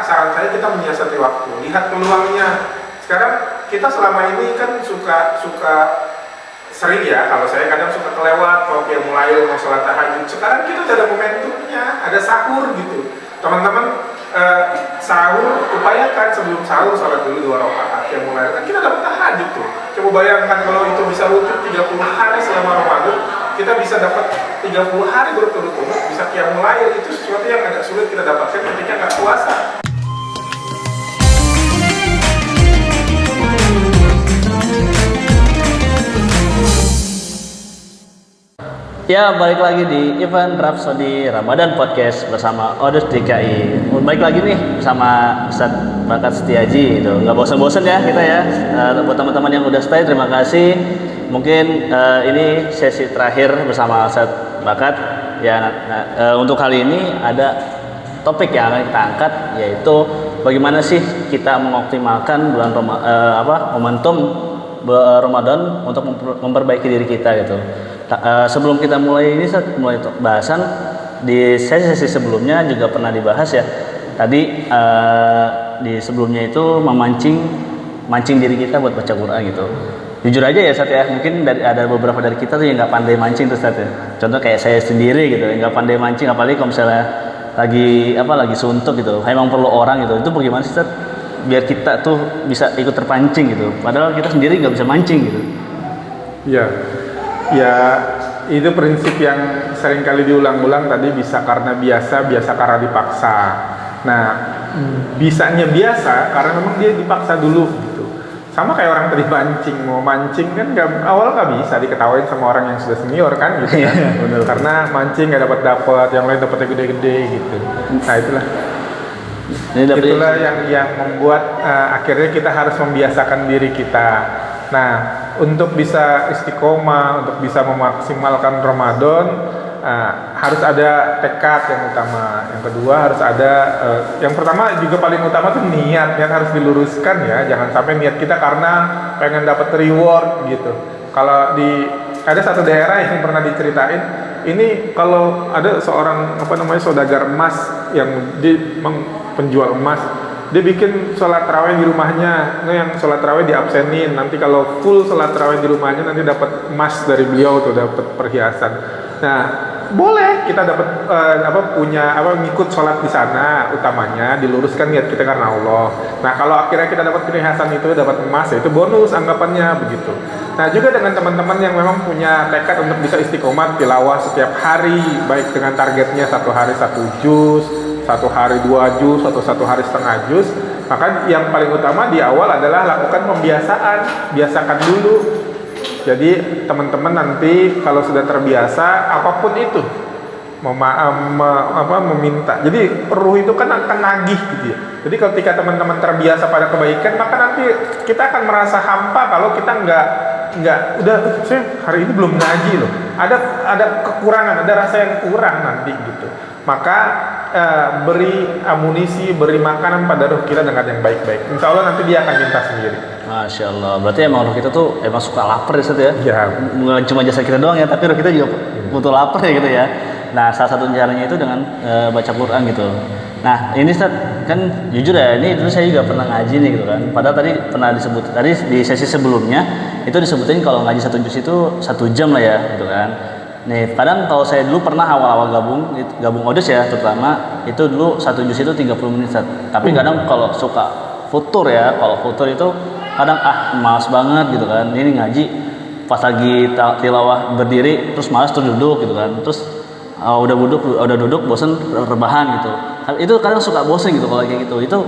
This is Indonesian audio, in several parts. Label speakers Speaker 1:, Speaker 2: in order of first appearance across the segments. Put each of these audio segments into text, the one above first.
Speaker 1: saran saya kita menyiasati waktu, lihat peluangnya. Sekarang kita selama ini kan suka sering ya, kalau saya kadang suka kelewat, mau mulai mau sholat tahajud. Sekarang kita udah ada momentumnya, ada sahur gitu. Teman-teman sahur, upayakan sebelum sahur sholat dulu 2 rakaat yang mulai. Kan kita dapat tahajud tuh. Coba bayangkan kalau itu bisa rutin 30 hari selama Ramadan, kita bisa dapat 30 hari berturut-turut, bisa qiyamul lail. Itu sesuatu yang agak sulit kita dapatkan ketika nggak puasa.
Speaker 2: Ya, balik lagi di Event Rhapsody Ramadan Podcast bersama Odus DKI. Balik lagi nih bersama Ustadz Bakat Setiaji. Itu nggak bosan-bosan ya kita ya. Buat teman-teman yang udah stay, terima kasih. Mungkin ini sesi terakhir bersama Ustadz Bakat. Ya, untuk kali ini ada topik yang akan kita angkat, yaitu bagaimana sih kita mengoptimalkan bulan momentum Ramadan untuk memperbaiki diri kita gitu. Sebelum kita mulai bahasan di sesi sebelumnya juga pernah dibahas ya. Tadi di sebelumnya itu mancing diri kita buat baca Quran gitu. Jujur aja ya Sat ya, mungkin ada beberapa dari kita tuh yang nggak pandai mancing tuh Sat ya. Contoh kayak saya sendiri gitu, nggak pandai mancing, apalagi kalau misalnya lagi suntuk gitu. Emang perlu orang gitu. Itu bagaimana sih Sat? Biar kita tuh bisa ikut terpancing gitu. Padahal kita sendiri nggak bisa mancing gitu.
Speaker 1: Iya. Ya, itu prinsip yang sering kali diulang-ulang tadi, bisa karena biasa karena dipaksa. Nah, bisanya biasa karena memang dia dipaksa dulu gitu. Sama kayak orang tadi mau mancing kan awal nggak bisa diketawain sama orang yang sudah senior kan gitu kan. Karena mancing nggak dapat, yang lain dapatnya gede-gede gitu. Nah itulah yang membuat akhirnya kita harus membiasakan diri kita. Nah, untuk bisa istiqomah, untuk bisa memaksimalkan Ramadan, harus ada tekad yang utama. Yang kedua harus ada, yang pertama juga paling utama tuh niat yang harus diluruskan ya. Jangan sampai niat kita karena pengen dapat reward gitu. Kalau ada satu daerah yang pernah diceritain, ini kalau ada seorang saudagar emas yang penjual emas, dia bikin sholat tarawih di rumahnya. Yang sholat tarawih diabsenin, nanti kalau full sholat tarawih di rumahnya nanti dapat emas dari beliau tuh, dapat perhiasan. Nah, boleh kita dapat ngikut sholat di sana, utamanya diluruskan niat kita karena Allah. Nah, kalau akhirnya kita dapat perhiasan itu, dapat emas, itu bonus anggapannya begitu. Nah, juga dengan teman-teman yang memang punya tekad untuk bisa istiqomah tilawah setiap hari, baik dengan targetnya 1 hari 1 juz, 1 hari 2 juz, atau 1 hari setengah juz. Maka yang paling utama di awal adalah lakukan pembiasaan, biasakan dulu. Jadi teman-teman nanti kalau sudah terbiasa apapun itu meminta. Jadi ruh itu kan akan nagih gitu ya. Jadi ketika teman-teman terbiasa pada kebaikan, maka nanti kita akan merasa hampa kalau kita saya hari ini belum ngaji loh. Ada kekurangan, ada rasa yang kurang nanti gitu. Maka beri amunisi, beri makanan pada ruh kita dengan yang baik-baik. Insya Allah nanti dia akan minta sendiri.
Speaker 2: Masya Allah. Berarti emang ruh kita tuh emang suka lapar ya.
Speaker 1: Ya.
Speaker 2: Bukan cuma jasa kita doang ya, tapi ruh kita juga butuh lapar ya gitu ya. Nah, salah satu caranya itu dengan baca Quran gitu. Nah, ini Ustaz, kan jujur ya, ini dulu saya juga pernah ngaji nih gitu kan. Padahal tadi pernah disebut, tadi di sesi sebelumnya itu disebutin kalau ngaji 1 juz itu 1 jam lah ya gitu kan. Nih, kadang kalau saya dulu pernah awal-awal gabung Odus ya, terutama itu dulu 1 juz itu 30 menit Ustaz. Tapi kadang kalau suka futur ya, kalau futur itu kadang malas banget gitu kan. Ini ngaji pas lagi tilawah berdiri terus malas terus duduk gitu kan. Terus udah duduk bosen rebahan gitu. Itu kadang suka bosen gitu kalau kayak gitu. Itu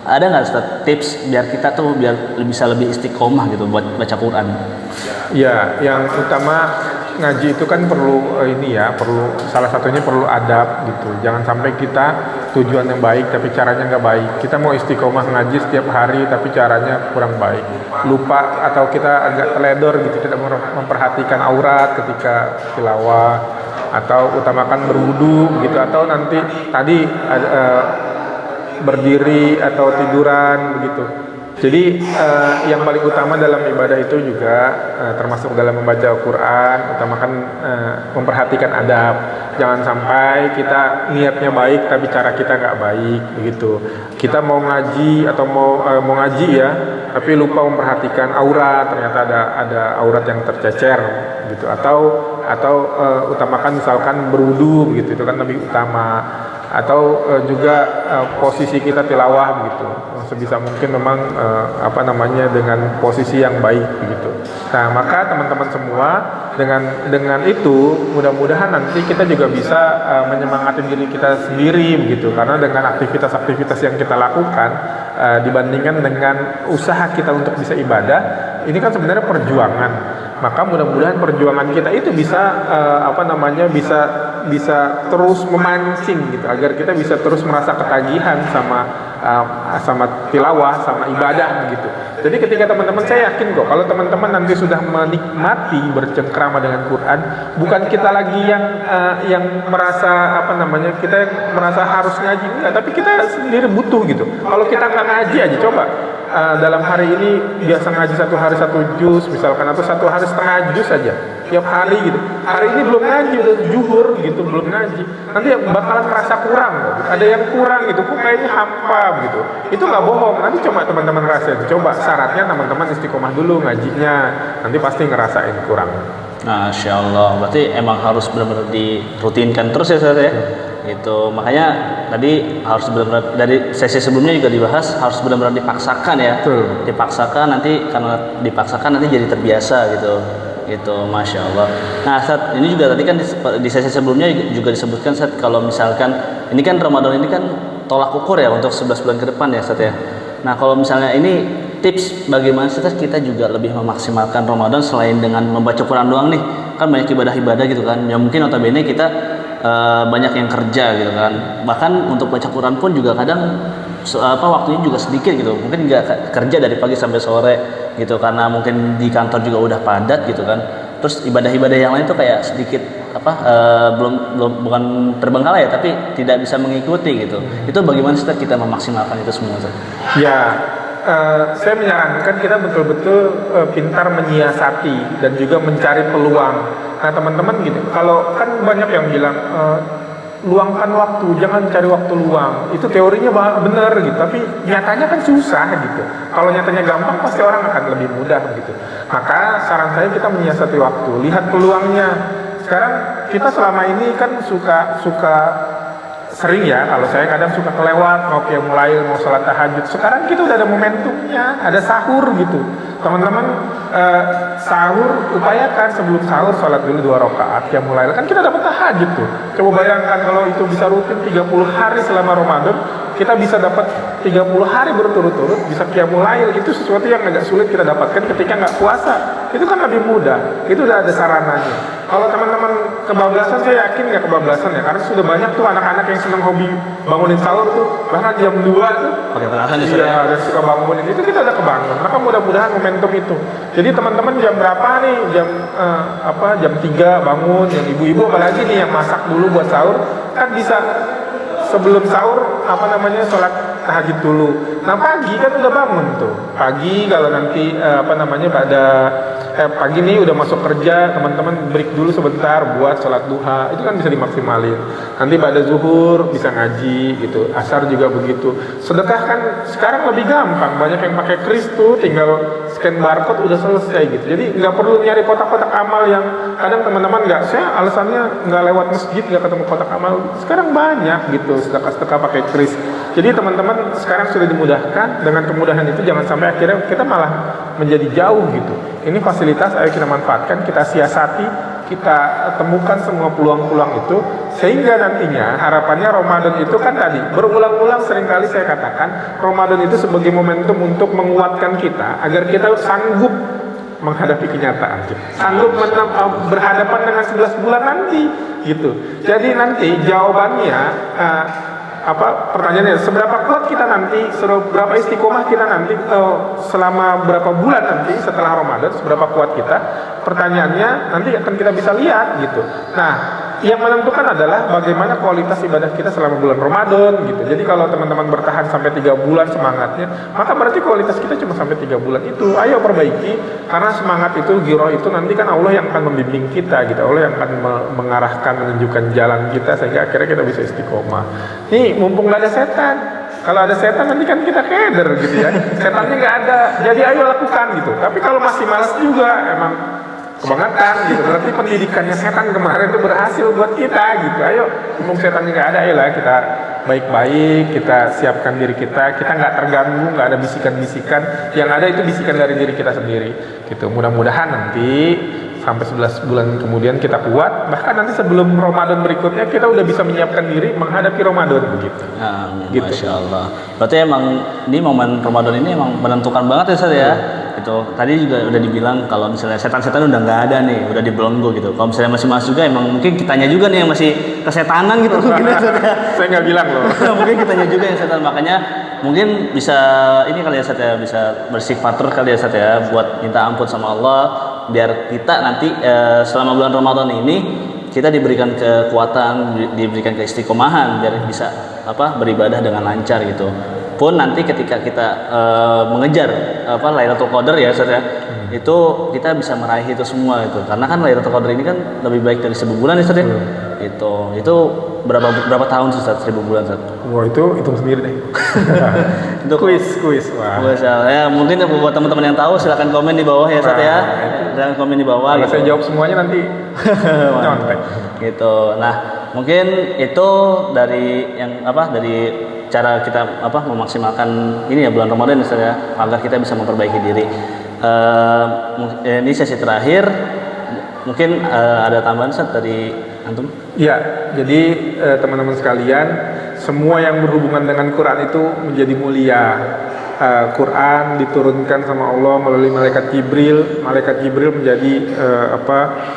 Speaker 2: ada nggak Ustaz tips biar kita tuh bisa lebih istiqomah gitu buat baca Quran?
Speaker 1: Ya, yang utama ngaji itu kan perlu salah satunya perlu adab gitu. Jangan sampai kita tujuan yang baik tapi caranya nggak baik. Kita mau istiqomah ngaji setiap hari tapi caranya kurang baik. Lupa atau kita agak teledor gitu, tidak memperhatikan aurat ketika tilawah, atau utamakan berwudu gitu, atau nanti tadi berdiri atau tiduran begitu. Jadi yang paling utama dalam ibadah itu juga termasuk dalam membaca Al-Quran, utamakan memperhatikan adab. Jangan sampai kita niatnya baik tapi cara kita nggak baik begitu. Kita mau ngaji atau mau ngaji ya, tapi lupa memperhatikan aurat, ternyata ada aurat yang tercecer gitu. Atau utamakan misalkan berwudu begitu, itu kan lebih utama. Atau juga posisi kita tilawah begitu, sebisa mungkin memang dengan posisi yang baik begitu. Nah, maka teman-teman semua dengan itu mudah-mudahan nanti kita juga bisa menyemangati diri kita sendiri begitu, karena dengan aktivitas-aktivitas yang kita lakukan dibandingkan dengan usaha kita untuk bisa ibadah, ini kan sebenarnya perjuangan. Maka mudah-mudahan perjuangan kita itu bisa bisa terus memancing gitu, agar kita bisa terus merasa ketagihan sama tilawah, sama ibadah gitu. Jadi ketika teman-teman, saya yakin kok kalau teman-teman nanti sudah menikmati bercengkrama dengan Quran, bukan kita lagi yang merasa kita yang merasa harus ngaji, enggak, tapi kita sendiri butuh gitu. Kalau kita nggak ngaji aja, coba dalam hari ini biasa ngaji 1 hari 1 juz misalkan, atau 1 hari setengah juz aja tiap hari gitu. Hari ini belum ngaji, udah zuhur gitu belum ngaji, nanti bakalan merasa kurang gitu. Ada yang kurang gitu, kok kayaknya hampa gitu. Itu nggak bohong, nanti coba teman-teman rasain. Coba syaratnya teman-teman istiqomah dulu ngajinya, nanti pasti ngerasain kurang.
Speaker 2: Nah, Masya Allah, berarti emang harus benar-benar dirutinkan terus ya Ustaz ya. Itu makanya tadi harus benar-benar, dari sesi sebelumnya juga dibahas, harus benar-benar dipaksakan ya.
Speaker 1: Betul.
Speaker 2: Dipaksakan, nanti karena dipaksakan nanti jadi terbiasa gitu. Itu Masya Allah. Nah Ustaz, ini juga tadi kan di sesi sebelumnya juga disebutkan Ustaz, kalau misalkan ini kan Ramadan ini kan tolak ukur ya untuk 11 bulan ke depan ya Ustaz ya. Nah kalau misalnya ini tips bagaimana Ustaz kita juga lebih memaksimalkan Ramadan selain dengan membaca Quran doang nih, kan banyak ibadah-ibadah gitu kan, ya mungkin notabene kita banyak yang kerja gitu kan, bahkan untuk baca Quran pun juga kadang waktunya juga sedikit gitu, mungkin nggak kerja dari pagi sampai sore gitu, karena mungkin di kantor juga udah padat gitu kan. Terus ibadah-ibadah yang lain tuh kayak sedikit bukan terbengkalai ya, tapi tidak bisa mengikuti gitu. Itu bagaimana sih kita memaksimalkan itu semua?
Speaker 1: Ya, saya menyarankan kita betul-betul pintar menyiasati dan juga mencari peluang. Nah teman-teman gitu, kalau kan banyak yang bilang luangkan waktu, jangan cari waktu luang. Itu teorinya benar gitu, tapi nyatanya kan susah gitu. Kalau nyatanya gampang, pasti orang akan lebih mudah gitu. Maka saran saya kita menyiasati waktu, lihat peluangnya. Sekarang kita selama ini kan suka sering ya, kalau saya kadang suka kelewat, mau qiyamul lail, mau sholat tahajud. Sekarang kita udah ada momentumnya, ada sahur gitu. Teman-teman sahur, upayakan sebelum sahur sholat dulu 2 rakaat qiyamul lail. Kan kita dapat tahajud tuh. Coba bayangkan kalau itu bisa rutin 30 hari selama Ramadan, kita bisa dapat 30 hari berturut-turut bisa qiyamul lail. Itu sesuatu yang agak sulit kita dapatkan ketika nggak puasa. Itu kan lebih mudah. Itu udah ada sarananya. Kalau teman-teman kebablasan, saya yakin nggak kebablasan ya, karena sudah banyak tuh anak-anak yang senang hobi bangunin sahur tuh, bahkan jam 2 tuh
Speaker 2: pakai perasaan
Speaker 1: iya, dan suka bangunin. Itu kita udah kebangun. Maka mudah-mudahan momentum itu. Jadi teman-teman jam berapa nih? Jam 3 bangun. Yang ibu-ibu apalagi nih yang masak dulu buat sahur, kan bisa sebelum sahur sholat tahajud dulu. Nah pagi kan udah bangun tuh. Pagi kalau nanti pagi nih udah masuk kerja, teman-teman break dulu sebentar buat sholat duha, itu kan bisa dimaksimalin. Nanti pada zuhur bisa ngaji gitu, asar juga begitu. Sedekah kan sekarang lebih gampang, banyak yang pakai kris tuh, tinggal scan barcode udah selesai gitu. Jadi nggak perlu nyari kotak-kotak amal yang kadang teman-teman saya alasannya nggak lewat masjid nggak ketemu kotak amal. Sekarang banyak gitu sedekah-sedekah pakai kris. Jadi teman-teman sekarang sudah dimudahkan, dengan kemudahan itu jangan sampai akhirnya kita malah menjadi jauh gitu. Ini fasilitas, ayo kita manfaatkan, kita siasati, kita temukan semua peluang-peluang itu, sehingga nantinya harapannya Ramadan itu kan tadi berulang-ulang seringkali saya katakan, Ramadan itu sebagai momentum untuk menguatkan kita agar kita sanggup menghadapi kenyataan, sanggup berhadapan dengan 11 bulan nanti gitu. Jadi nanti jawabannya pertanyaannya, seberapa kuat kita nanti, seberapa istiqomah kita nanti selama berapa bulan nanti setelah Ramadan, seberapa kuat kita, pertanyaannya nanti akan kita bisa lihat gitu. Nah yang menentukan adalah bagaimana kualitas ibadah kita selama bulan Ramadan gitu. Jadi kalau teman-teman bertahan sampai 3 bulan semangatnya, maka berarti kualitas kita cuma sampai 3 bulan itu. Ayo perbaiki, karena semangat itu, giroh itu nanti kan Allah yang akan membimbing kita gitu. Allah yang akan mengarahkan, menunjukkan jalan kita sehingga akhirnya kita bisa istiqomah. Nih, mumpung gak ada setan. Kalau ada setan nanti kan kita keder gitu ya. Setannya nggak ada, jadi ayo lakukan gitu. Tapi kalau masih malas juga, emang kebangetan gitu. Berarti pendidikannya setan kemarin itu berhasil buat kita gitu. Ayo, mumpung setannya nggak ada, ayolah kita baik-baik, kita siapkan diri kita. Kita nggak terganggu, nggak ada bisikan-bisikan. Yang ada itu bisikan dari diri kita sendiri. Gitu. Mudah-mudahan nanti sampai 11 bulan kemudian kita kuat, bahkan nanti sebelum Ramadan berikutnya kita udah bisa menyiapkan diri menghadapi Ramadan begitu.
Speaker 2: Gitu. Masya Allah. Berarti emang ini momen Ramadan ini emang menentukan banget ya Ustaz ya. Itu tadi juga udah dibilang kalau misalnya setan-setan udah nggak ada nih, udah dibelenggu gitu. Kalau misalnya masih masuk juga emang mungkin kitanya juga nih yang masih kesetanan gitu mungkin ya Ustaz ya.
Speaker 1: Saya nggak bilang loh.
Speaker 2: Mungkin kitanya juga yang setan, makanya mungkin bisa ini kali ya Ustaz ya, bisa bersifat terus kali ya Ustaz ya buat minta ampun sama Allah biar kita nanti selama bulan Ramadan ini kita diberikan kekuatan, diberikan keistiqomahan biar bisa beribadah dengan lancar gitu. Pun nanti ketika kita mengejar Lailatul Qadar ya Ustaz ya, itu kita bisa meraih itu semua itu. Karena kan Lailatul Qadar ini kan lebih baik dari 1000 bulan ya Ustaz ya. Itu berapa tahun Ustaz 1000 bulan Ustaz?
Speaker 1: Wah, itu hitung sendiri deh.
Speaker 2: Itu
Speaker 1: kuis. Wah.
Speaker 2: Ya, mungkin buat teman-teman yang tahu silakan komen di bawah ya Ustaz ya. Jangan komen di bawah.
Speaker 1: Kalau
Speaker 2: gitu.
Speaker 1: saya jawab semuanya nanti nyontek.
Speaker 2: Gitu. Nah, mungkin itu dari dari cara kita memaksimalkan ini ya bulan Ramadan Ustaz ya, agar kita bisa memperbaiki diri. Ini sesi terakhir. Mungkin ada tambahan Ustaz dari antum?
Speaker 1: Ya, jadi teman-teman sekalian, semua yang berhubungan dengan Quran itu menjadi mulia. Quran diturunkan sama Allah melalui malaikat Jibril. Malaikat Jibril menjadi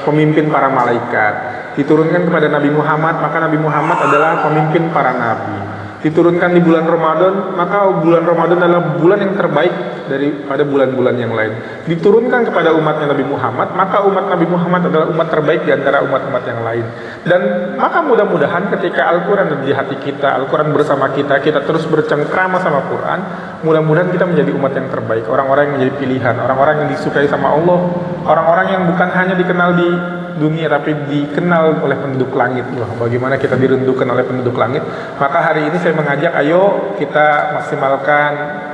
Speaker 1: pemimpin para malaikat. Diturunkan kepada Nabi Muhammad, maka Nabi Muhammad adalah pemimpin para nabi. Diturunkan di bulan Ramadan, maka bulan Ramadan adalah bulan yang terbaik daripada bulan-bulan yang lain. Diturunkan kepada umatnya Nabi Muhammad, maka umat Nabi Muhammad adalah umat terbaik di antara umat-umat yang lain. Dan maka mudah-mudahan ketika Al-Quran ada di hati kita, Al-Quran bersama kita, kita terus bercengkrama sama Quran, mudah-mudahan kita menjadi umat yang terbaik, orang-orang yang menjadi pilihan, orang-orang yang disukai sama Allah, orang-orang yang bukan hanya dikenal di dunia tapi dikenal oleh penduduk langit. Loh, bagaimana kita dirindukan oleh penduduk langit? Maka hari ini saya mengajak, ayo kita maksimalkan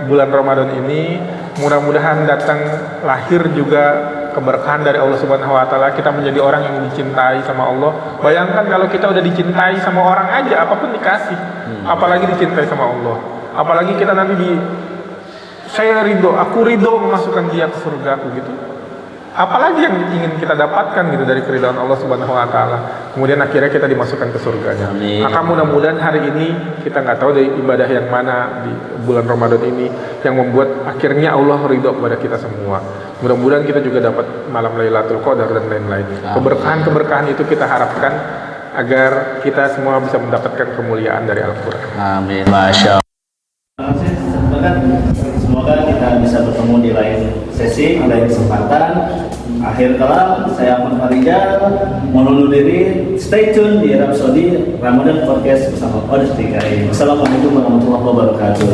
Speaker 1: bulan Ramadan ini. Mudah-mudahan datang lahir juga keberkahan dari Allah Subhanahu wa taala, kita menjadi orang yang dicintai sama Allah. Bayangkan kalau kita udah dicintai sama orang aja, apapun dikasih. Apalagi dicintai sama Allah. Apalagi kita nanti saya ridho, aku ridho memasukkan dia ke surga aku gitu. Apalagi yang ingin kita dapatkan gitu dari keridhaan Allah Subhanahu wa taala. Kemudian akhirnya kita dimasukkan ke surganya.
Speaker 2: Amin.
Speaker 1: Maka mudah-mudahan hari ini kita nggak tahu dari ibadah yang mana di bulan Ramadan ini yang membuat akhirnya Allah ridho kepada kita semua. Mudah-mudahan kita juga dapat malam Lailatul Qadar dan lain-lain. Keberkahan-keberkahan itu kita harapkan agar kita semua bisa mendapatkan kemuliaan dari Al-Qur'an.
Speaker 2: Amin. Masya Allah. Semoga kita bisa bertemu di lain sesi, lain kesempatan. Akhir kalam, saya Ahmad Farijal mohon undur diri. Stay tune di Rhapsody Ramadan Podcast bersama Odes DKI. Wassalamualaikum warahmatullahi wabarakatuh.